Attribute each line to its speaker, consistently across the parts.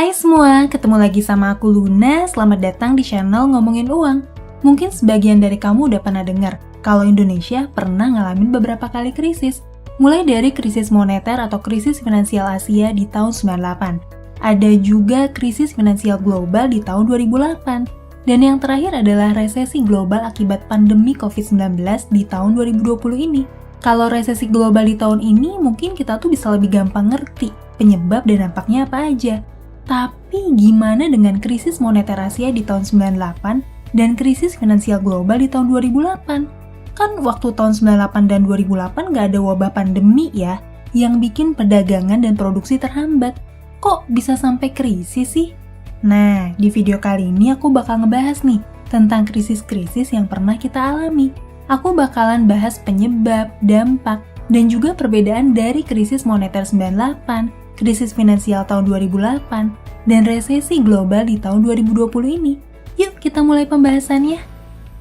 Speaker 1: Hai semua, ketemu lagi sama aku Luna. Selamat datang di channel Ngomongin Uang. Mungkin sebagian dari kamu udah pernah dengar kalau Indonesia pernah ngalamin beberapa kali krisis. Mulai dari krisis moneter atau krisis finansial Asia di tahun 98. Ada juga krisis finansial global di tahun 2008. Dan yang terakhir adalah resesi global akibat pandemi COVID-19 di tahun 2020 ini. Kalau resesi global di tahun ini, mungkin kita tuh bisa lebih gampang ngerti penyebab dan dampaknya apa aja. Tapi gimana dengan krisis moneter Asia di tahun 98 dan krisis finansial global di tahun 2008? Kan waktu tahun 98 dan 2008 nggak ada wabah pandemi ya, yang bikin perdagangan dan produksi terhambat. Kok bisa sampai krisis sih? Nah, di video kali ini aku bakal ngebahas nih tentang krisis-krisis yang pernah kita alami. Aku bakalan bahas penyebab, dampak, dan juga perbedaan dari krisis moneter 98, krisis finansial tahun 2008, dan resesi global di tahun 2020 ini. Yuk kita mulai pembahasannya.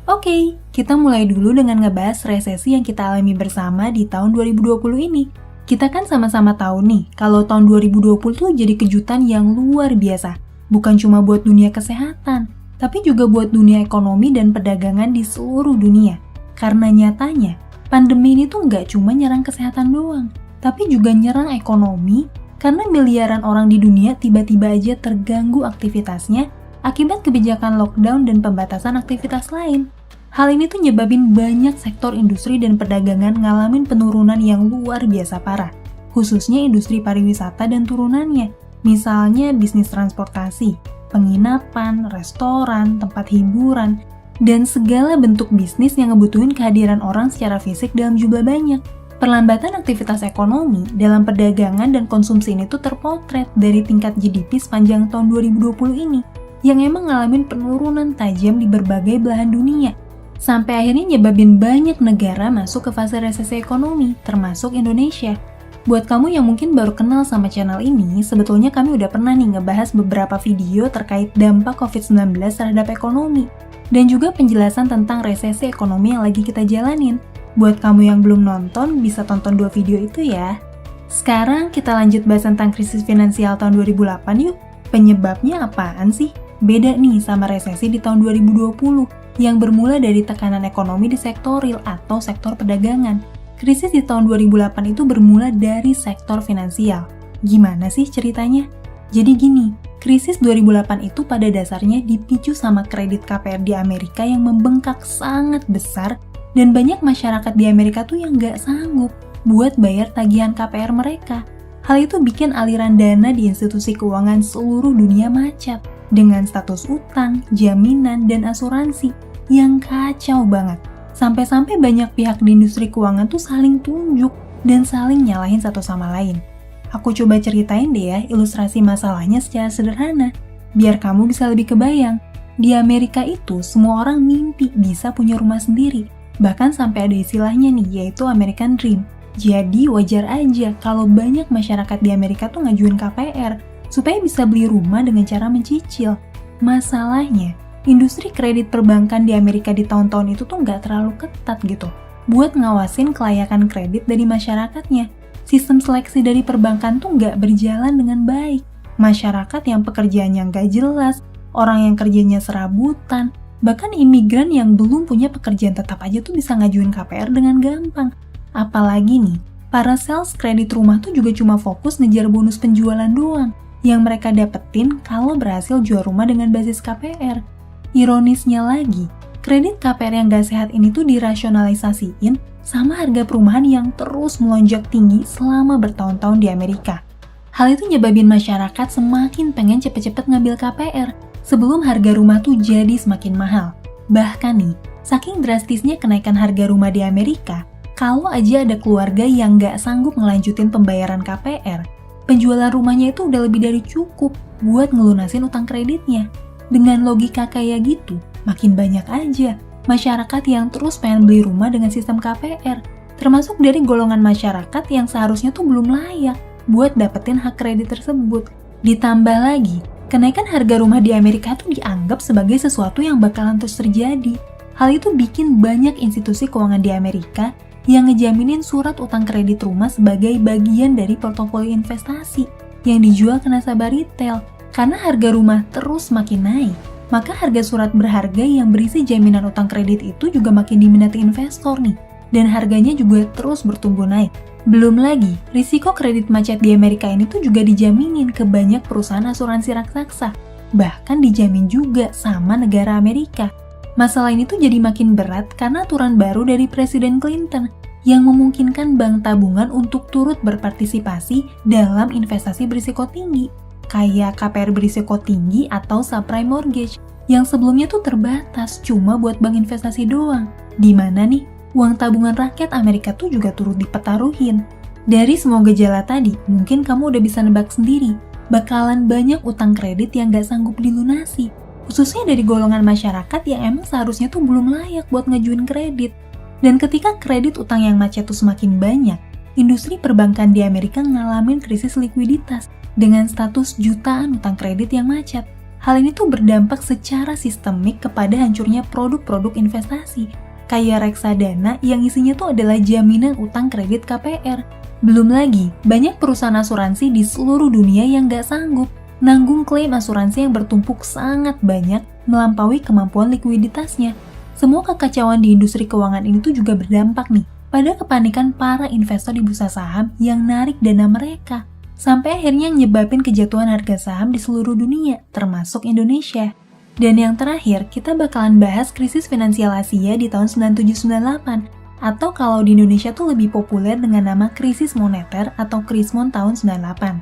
Speaker 1: Oke, kita mulai dulu dengan ngebahas resesi yang kita alami bersama di tahun 2020 ini. Kita kan sama-sama tahu nih, kalau tahun 2020 tuh jadi kejutan yang luar biasa. Bukan cuma buat dunia kesehatan, tapi juga buat dunia ekonomi dan perdagangan di seluruh dunia. Karena nyatanya, pandemi ini tuh nggak cuma nyerang kesehatan doang, tapi juga nyerang ekonomi, karena miliaran orang di dunia tiba-tiba aja terganggu aktivitasnya akibat kebijakan lockdown dan pembatasan aktivitas lain. Hal ini tuh nyebabin banyak sektor industri dan perdagangan ngalamin penurunan yang luar biasa parah, khususnya industri pariwisata dan turunannya, misalnya bisnis transportasi, penginapan, restoran, tempat hiburan, dan segala bentuk bisnis yang ngebutuhin kehadiran orang secara fisik dalam jumlah banyak. Perlambatan aktivitas ekonomi dalam perdagangan dan konsumsi ini tuh terpotret dari tingkat GDP sepanjang tahun 2020 ini, yang emang ngalamin penurunan tajam di berbagai belahan dunia, sampai akhirnya nyebabin banyak negara masuk ke fase resesi ekonomi, termasuk Indonesia. Buat kamu yang mungkin baru kenal sama channel ini, sebetulnya kami udah pernah nih ngebahas beberapa video terkait dampak COVID-19 terhadap ekonomi, dan juga penjelasan tentang resesi ekonomi yang lagi kita jalanin. Buat kamu yang belum nonton, bisa tonton 2 video itu ya. Sekarang kita lanjut bahas tentang krisis finansial tahun 2008 yuk. Penyebabnya apaan sih? Beda nih sama resesi di tahun 2020, yang bermula dari tekanan ekonomi di sektor real atau sektor perdagangan. Krisis di tahun 2008 itu bermula dari sektor finansial. Gimana sih ceritanya? Jadi gini, krisis 2008 itu pada dasarnya dipicu sama kredit KPR di Amerika yang membengkak sangat besar, dan banyak masyarakat di Amerika tuh yang nggak sanggup buat bayar tagihan KPR mereka. Hal itu bikin aliran dana di institusi keuangan seluruh dunia macet, dengan status utang, jaminan, dan asuransi yang kacau banget. Sampai-sampai banyak pihak di industri keuangan tuh saling tunjuk dan saling nyalahin satu sama lain. Aku coba ceritain deh ya ilustrasi masalahnya secara sederhana, biar kamu bisa lebih kebayang. Di Amerika itu semua orang mimpi bisa punya rumah sendiri. Bahkan sampai ada istilahnya nih, yaitu American Dream. Jadi wajar aja kalau banyak masyarakat di Amerika tuh ngajuin KPR supaya bisa beli rumah dengan cara mencicil. Masalahnya, industri kredit perbankan di Amerika di tahun-tahun itu tuh nggak terlalu ketat gitu buat ngawasin kelayakan kredit dari masyarakatnya. Sistem seleksi dari perbankan tuh nggak berjalan dengan baik. Masyarakat yang pekerjaannya nggak jelas, orang yang kerjanya serabutan, bahkan imigran yang belum punya pekerjaan tetap aja tuh bisa ngajuin KPR dengan gampang. Apalagi nih, para sales kredit rumah tuh juga cuma fokus ngejar bonus penjualan doang yang mereka dapetin kalau berhasil jual rumah dengan basis KPR. Ironisnya lagi, kredit KPR yang gak sehat ini tuh dirasionalisasiin sama harga perumahan yang terus melonjak tinggi selama bertahun-tahun di Amerika. Hal itu nyebabin masyarakat semakin pengen cepet-cepet ngambil KPR sebelum harga rumah tuh jadi semakin mahal. Bahkan nih, saking drastisnya kenaikan harga rumah di Amerika, kalau aja ada keluarga yang nggak sanggup ngelanjutin pembayaran KPR, penjualan rumahnya itu udah lebih dari cukup buat ngelunasin utang kreditnya. Dengan logika kayak gitu, makin banyak aja masyarakat yang terus pengen beli rumah dengan sistem KPR, termasuk dari golongan masyarakat yang seharusnya tuh belum layak buat dapetin hak kredit tersebut. Ditambah lagi, kenaikan harga rumah di Amerika tuh dianggap sebagai sesuatu yang bakalan terus terjadi. Hal itu bikin banyak institusi keuangan di Amerika yang ngejaminin surat utang kredit rumah sebagai bagian dari portofolio investasi yang dijual ke nasabah retail. Karena harga rumah terus makin naik, maka harga surat berharga yang berisi jaminan utang kredit itu juga makin diminati investor nih. Dan harganya juga terus bertumbuh naik. Belum lagi, risiko kredit macet di Amerika ini tuh juga dijaminin ke banyak perusahaan asuransi raksasa. Bahkan dijamin juga sama negara Amerika. Masalah ini tuh jadi makin berat karena aturan baru dari Presiden Clinton yang memungkinkan bank tabungan untuk turut berpartisipasi dalam investasi berisiko tinggi, kayak KPR berisiko tinggi atau subprime mortgage, yang sebelumnya tuh terbatas cuma buat bank investasi doang. Dimana nih, uang tabungan rakyat Amerika tuh juga turut dipertaruhin. Dari semua gejala tadi, mungkin kamu udah bisa nebak sendiri, bakalan banyak utang kredit yang gak sanggup dilunasi, khususnya dari golongan masyarakat yang emang seharusnya tuh belum layak buat ngajuin kredit. Dan ketika kredit utang yang macet tuh semakin banyak, industri perbankan di Amerika ngalamin krisis likuiditas dengan status jutaan utang kredit yang macet. Hal ini tuh berdampak secara sistemik kepada hancurnya produk-produk investasi, kayak reksadana yang isinya tuh adalah jaminan utang kredit KPR. Belum lagi, banyak perusahaan asuransi di seluruh dunia yang gak sanggup nanggung klaim asuransi yang bertumpuk sangat banyak melampaui kemampuan likuiditasnya. Semua kekacauan di industri keuangan ini tuh juga berdampak nih pada kepanikan para investor di bursa saham yang narik dana mereka, sampai akhirnya nyebabin kejatuhan harga saham di seluruh dunia, termasuk Indonesia. Dan yang terakhir, kita bakalan bahas krisis finansial Asia di tahun 97-98, atau kalau di Indonesia tuh lebih populer dengan nama krisis moneter atau Krismon tahun 98.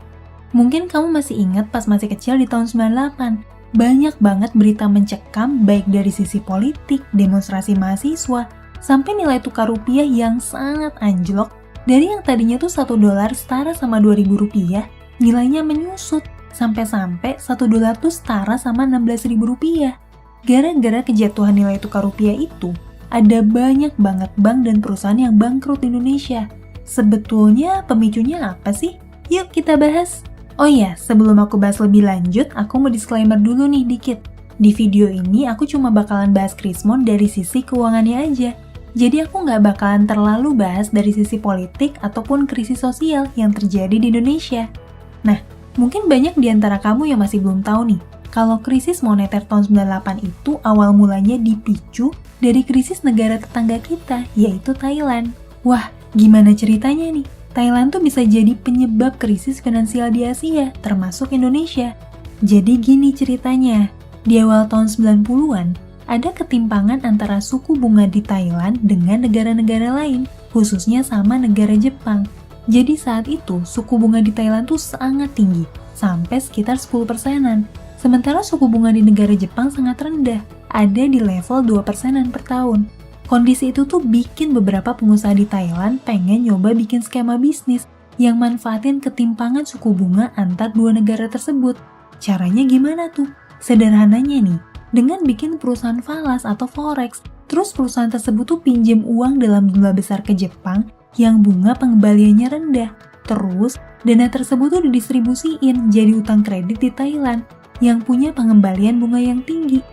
Speaker 1: Mungkin kamu masih ingat pas masih kecil di tahun 98, banyak banget berita mencekam baik dari sisi politik, demonstrasi mahasiswa, sampai nilai tukar rupiah yang sangat anjlok. Dari yang tadinya tuh $1 setara sama Rp2.000, nilainya menyusut sampai-sampai $1 tuh setara sama Rp16.000. Gara-gara kejatuhan nilai tukar rupiah itu, ada banyak banget bank dan perusahaan yang bangkrut di Indonesia. Sebetulnya pemicunya apa sih? Yuk kita bahas. Oh iya, sebelum aku bahas lebih lanjut, aku mau disclaimer dulu nih dikit. Di video ini aku cuma bakalan bahas Krismon dari sisi keuangannya aja. Jadi aku nggak bakalan terlalu bahas dari sisi politik ataupun krisis sosial yang terjadi di Indonesia. Nah, mungkin banyak di antara kamu yang masih belum tahu nih, kalau krisis moneter tahun 98 itu awal mulanya dipicu dari krisis negara tetangga kita, yaitu Thailand. Wah, gimana ceritanya nih? Thailand tuh bisa jadi penyebab krisis finansial di Asia, termasuk Indonesia. Jadi gini ceritanya, di awal tahun 90-an, ada ketimpangan antara suku bunga di Thailand dengan negara-negara lain, khususnya sama negara Jepang. Jadi saat itu, suku bunga di Thailand tuh sangat tinggi, sampai sekitar 10%-an. Sementara suku bunga di negara Jepang sangat rendah, ada di level 2%-an per tahun. Kondisi itu tuh bikin beberapa pengusaha di Thailand pengen nyoba bikin skema bisnis yang manfaatin ketimpangan suku bunga antar dua negara tersebut. Caranya gimana tuh? Sederhananya nih, dengan bikin perusahaan falas atau forex, terus perusahaan tersebut tuh pinjem uang dalam jumlah besar ke Jepang yang bunga pengembaliannya rendah. Terus, dana tersebut tuh didistribusiin jadi utang kredit di Thailand yang punya pengembalian bunga yang tinggi.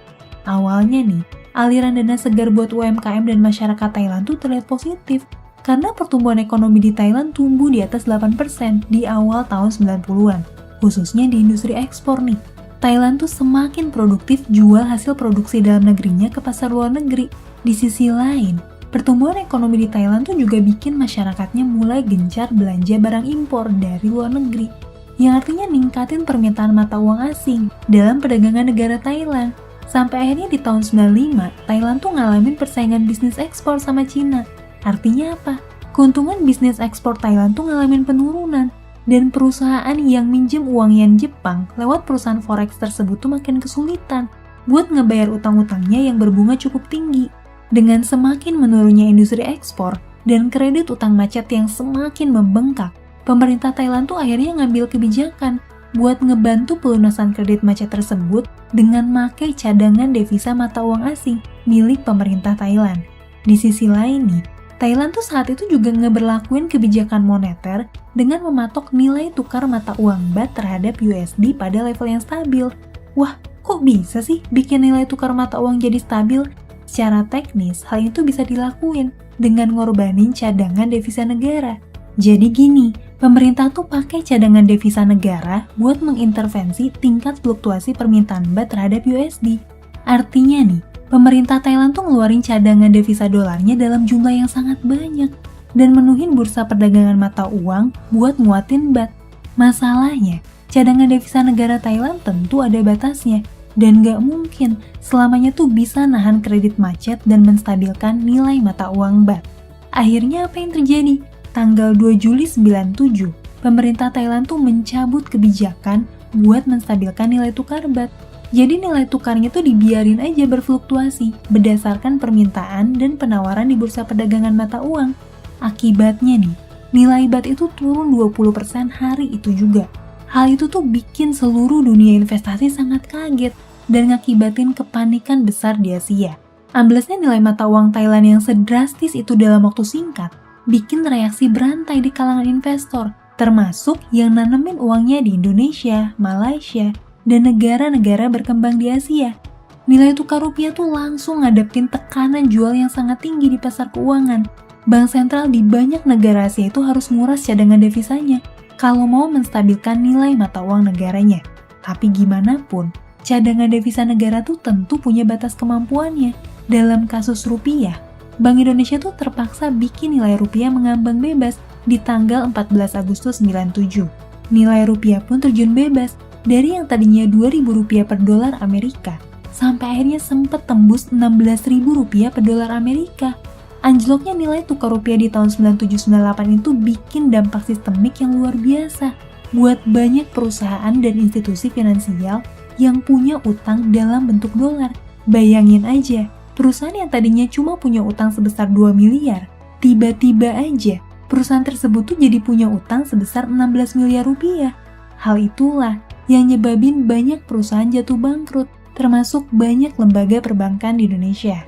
Speaker 1: Awalnya nih, aliran dana segar buat UMKM dan masyarakat Thailand tuh terlihat positif karena pertumbuhan ekonomi di Thailand tumbuh di atas 8% di awal tahun 90-an, khususnya di industri ekspor nih. Thailand tuh semakin produktif jual hasil produksi dalam negerinya ke pasar luar negeri. Di sisi lain, pertumbuhan ekonomi di Thailand tuh juga bikin masyarakatnya mulai gencar belanja barang impor dari luar negeri, yang artinya ningkatin permintaan mata uang asing dalam perdagangan negara Thailand. Sampai akhirnya di tahun 95, Thailand tuh ngalamin persaingan bisnis ekspor sama Cina. Artinya apa? Keuntungan bisnis ekspor Thailand tuh ngalamin penurunan, dan perusahaan yang minjem uang yen Jepang lewat perusahaan forex tersebut tuh makin kesulitan buat ngebayar utang-utangnya yang berbunga cukup tinggi. Dengan semakin menurunnya industri ekspor dan kredit utang macet yang semakin membengkak, pemerintah Thailand tuh akhirnya ngambil kebijakan buat ngebantu pelunasan kredit macet tersebut dengan makai cadangan devisa mata uang asing milik pemerintah Thailand. Di sisi lain nih, Thailand tuh saat itu juga ngeberlakuin kebijakan moneter dengan mematok nilai tukar mata uang baht terhadap USD pada level yang stabil. Wah, kok bisa sih bikin nilai tukar mata uang jadi stabil? Secara teknis, hal itu bisa dilakuin dengan ngorbanin cadangan devisa negara. Jadi gini, Pemerintah tuh pakai cadangan devisa negara buat mengintervensi tingkat fluktuasi permintaan baht terhadap USD. Artinya nih, pemerintah Thailand tuh ngeluarin cadangan devisa dolarnya dalam jumlah yang sangat banyak dan menuhin bursa perdagangan mata uang buat nguatin baht. Masalahnya, cadangan devisa negara Thailand tentu ada batasnya dan gak mungkin selamanya tuh bisa nahan kredit macet dan menstabilkan nilai mata uang baht. Akhirnya apa yang terjadi? Tanggal 2 Juli 97, pemerintah Thailand tuh mencabut kebijakan buat menstabilkan nilai tukar baht. Jadi nilai tukarnya tuh dibiarin aja berfluktuasi berdasarkan permintaan dan penawaran di bursa perdagangan mata uang. Akibatnya nih, nilai baht itu turun 20% hari itu juga. Hal itu tuh bikin seluruh dunia investasi sangat kaget dan ngakibatin kepanikan besar di Asia. Amblesnya nilai mata uang Thailand yang sedrastis itu dalam waktu singkat bikin reaksi berantai di kalangan investor, termasuk yang nanemin uangnya di Indonesia, Malaysia, dan negara-negara berkembang di Asia. Nilai tukar rupiah tuh langsung ngadepin tekanan jual yang sangat tinggi di pasar keuangan. Bank sentral di banyak negara Asia itu harus nguras cadangan devisanya kalau mau menstabilkan nilai mata uang negaranya. Tapi gimana pun, cadangan devisa negara tuh tentu punya batas kemampuannya. Dalam kasus rupiah, Bank Indonesia tuh terpaksa bikin nilai rupiah mengambang bebas di tanggal 14 Agustus 97. Nilai rupiah pun terjun bebas dari yang tadinya Rp2.000 per dolar Amerika sampai akhirnya sempat tembus Rp16.000 per dolar Amerika. Anjloknya nilai tukar rupiah di tahun 97-98 itu bikin dampak sistemik yang luar biasa buat banyak perusahaan dan institusi finansial yang punya utang dalam bentuk dolar. Bayangin aja, perusahaan yang tadinya cuma punya utang sebesar 2 miliar, tiba-tiba aja perusahaan tersebut tuh jadi punya utang sebesar 16 miliar rupiah. Hal itulah yang nyebabin banyak perusahaan jatuh bangkrut, termasuk banyak lembaga perbankan di Indonesia.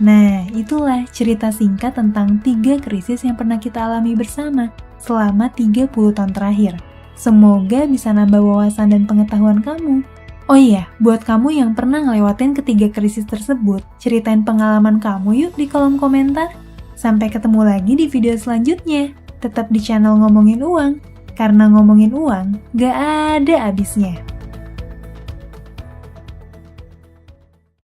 Speaker 1: Nah, itulah cerita singkat tentang 3 krisis yang pernah kita alami bersama selama 30 tahun terakhir. Semoga bisa nambah wawasan dan pengetahuan kamu. Oh iya, buat kamu yang pernah ngelewatin ketiga krisis tersebut, ceritain pengalaman kamu yuk di kolom komentar. Sampai ketemu lagi di video selanjutnya. Tetap di channel Ngomongin Uang, karena ngomongin uang gak ada habisnya.